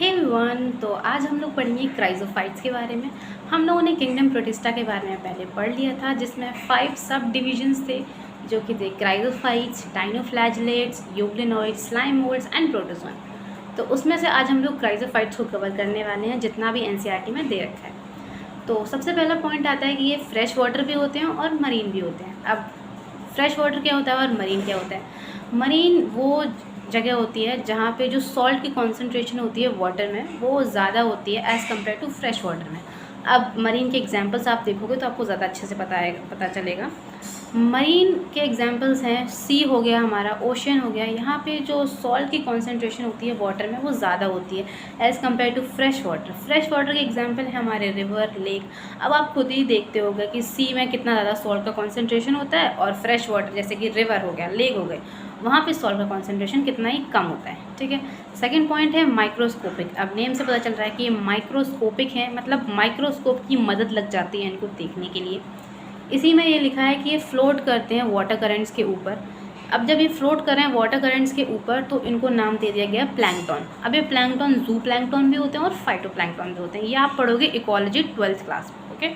Hey everyone, तो आज हम लोग पढ़ेंगे क्राइजोफाइट्स के बारे में। हम लोगों ने किंगडम प्रोटिस्टा के बारे में पहले पढ़ लिया था, जिसमें 5 सब डिविजन्स थे जो कि थे chrysophytes, dinoflagellates, euglenoids, slime moulds and protozoa. तो उसमें से आज हम लोग क्राइजोफाइट्स को कवर करने वाले हैं, जितना भी एनसीईआरटी में दे रखा है। तो सबसे पहला पॉइंट आता है कि ये फ्रेश वाटर भी होते हैं और मरीन भी होते हैं। अब फ्रेश वाटर क्या होता है और मरीन क्या होता है? मरीन वो जगह होती है जहाँ पे जो सॉल्ट की कॉन्सेंट्रेशन होती है वाटर में वो ज़्यादा होती है as compare to fresh water में। अब मरीन के एग्जांपल्स आप देखोगे तो आपको ज़्यादा अच्छे से पता चलेगा। मरीन के एग्जांपल्स हैं सी हो गया, हमारा ओशन हो गया। यहाँ पे जो सॉल्ट की कॉन्सेंट्रेशन होती है वाटर में वो ज़्यादा होती है as compare to fresh water. Fresh water के एग्जांपल है हमारे रिवर, लेक। अब आप खुद ही देखते होगे कि सी में कितना ज़्यादा सॉल्ट का कॉन्सेंट्रेशन होता है और फ्रेश वाटर जैसे कि रिवर हो गया, लेक हो गए, वहाँ पे सॉल्ट का कॉन्सेंट्रेशन कितना ही कम होता है। ठीक है। सेकंड पॉइंट है माइक्रोस्कोपिक। अब नेम से पता चल रहा है कि ये माइक्रोस्कोपिक है, मतलब माइक्रोस्कोप की मदद लग जाती है इनको देखने के लिए। इसी में ये लिखा है कि ये फ्लोट करते हैं वाटर करेंट्स के ऊपर। अब जब ये फ्लोट कर रहे हैं वाटर करेंट्स के ऊपर तो इनको नाम दे दिया गया प्लैंकटन। अब ये प्लैंकटन जू प्लैंकटन भी होते हैं और फाइटोप्लैंकटन भी होते हैं। ये आप पढ़ोगे इकोलॉजी 12th क्लास में। ओके।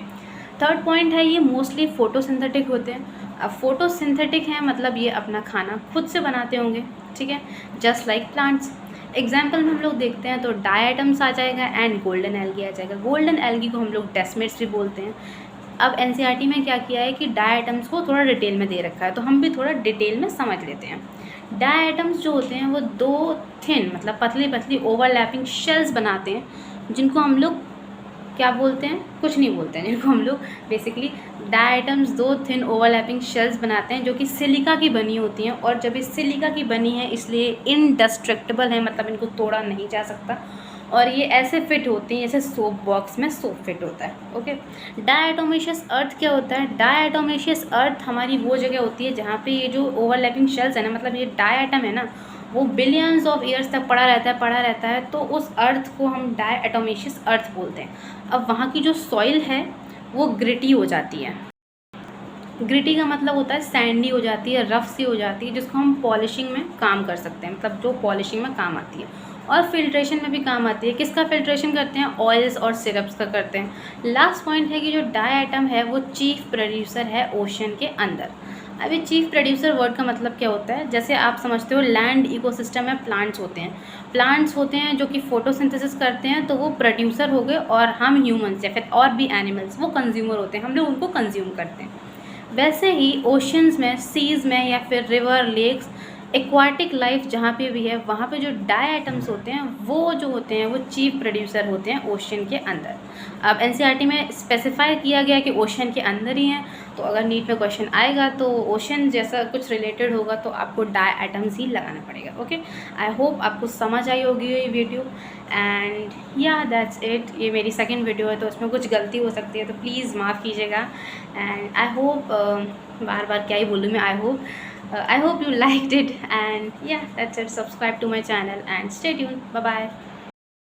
थर्ड पॉइंट है ये मोस्टली फोटोसिंथेटिक होते हैं। अब फोटोसिंथेटिक है मतलब ये अपना खाना खुद से बनाते होंगे। ठीक है, जस्ट लाइक प्लांट्स। एग्जाम्पल में हम लोग देखते हैं तो डायटम्स आ जाएगा एंड गोल्डन एल्गी आ जाएगा। गोल्डन एल्गी को हम लोग डेस्मेट्स भी बोलते हैं। अब एनसीईआरटी में क्या किया है कि डायटम्स को थोड़ा डिटेल में दे रखा है, तो हम भी थोड़ा डिटेल में समझ लेते हैं। डायटम्स जो होते हैं वो 2 थिन मतलब पतली पतली ओवरलैपिंग शेल्स बनाते हैं, जिनको हम लोग क्या बोलते हैं? कुछ नहीं बोलते हैं, जिनको हम लोग basically diatoms 2 thin overlapping shells बनाते हैं जो कि सिलिका की बनी होती हैं। और जब ये सिलिका की बनी है इसलिए इनडेस्ट्रक्टेबल है, मतलब इनको तोड़ा नहीं जा सकता। और ये ऐसे फिट होती हैं जैसे सोप बॉक्स में सोप फिट होता है। ओके। डायटोमेशियस अर्थ क्या होता है? डायटोमेशियस अर्थ हमारी वो जगह होती है जहाँ पे ये जो ओवरलैपिंग शेल्स है ना, मतलब ये डायटम है ना, वो बिलियंस ऑफ ईयर्स तक पड़ा रहता है, तो उस अर्थ को हम डायटोमेशियस अर्थ बोलते हैं। अब वहाँ की जो सॉइल है वो ग्रिटी हो जाती है। ग्रिटी का मतलब होता है सैंडी हो जाती है, रफ सी हो जाती है, जिसको हम पॉलिशिंग में काम कर सकते हैं, मतलब जो पॉलिशिंग में काम आती है और फिल्ट्रेशन में भी काम आती है। किसका फिल्ट्रेशन करते हैं? ऑयल्स और सिरप्स का करते हैं। लास्ट पॉइंट है कि जो डायटम है वो चीफ प्रोड्यूसर है ओशन के अंदर। अब ये चीफ प्रोड्यूसर वर्ड का मतलब क्या होता है? जैसे आप समझते हो लैंड इकोसिस्टम में प्लांट्स होते हैं जो कि फोटोसिंथेसिस करते हैं, तो वो प्रोड्यूसर हो गए, और हम ह्यूमन्स या फिर और भी एनिमल्स वो कंज्यूमर होते हैं, हम लोग उनको कंज्यूम करते हैं। वैसे ही ओशंस में, सीज़ में या फिर रिवर, लेक्स, एक्वाटिक लाइफ जहाँ पे भी है, वहाँ पे जो डायटम्स होते हैं वो जो होते हैं वो चीफ प्रोड्यूसर होते हैं ओशन के अंदर। अब एनसीईआरटी में स्पेसिफाई किया गया कि ओशन के अंदर ही हैं, तो अगर नीट में क्वेश्चन आएगा तो ओशन जैसा कुछ रिलेटेड होगा तो आपको डायटम्स ही लगाना पड़ेगा। ओके। आई होप आपको समझ आई होगी ये वीडियो, एंड या दैट्स इट। ये मेरी सेकेंड वीडियो है तो उसमें कुछ गलती हो सकती है, तो प्लीज़ माफ़ कीजिएगा। एंड आई होप, बार बार क्या ही बोलूँ मैं, I hope you liked it, and yeah, that's it. Subscribe to my channel and stay tuned. Bye bye.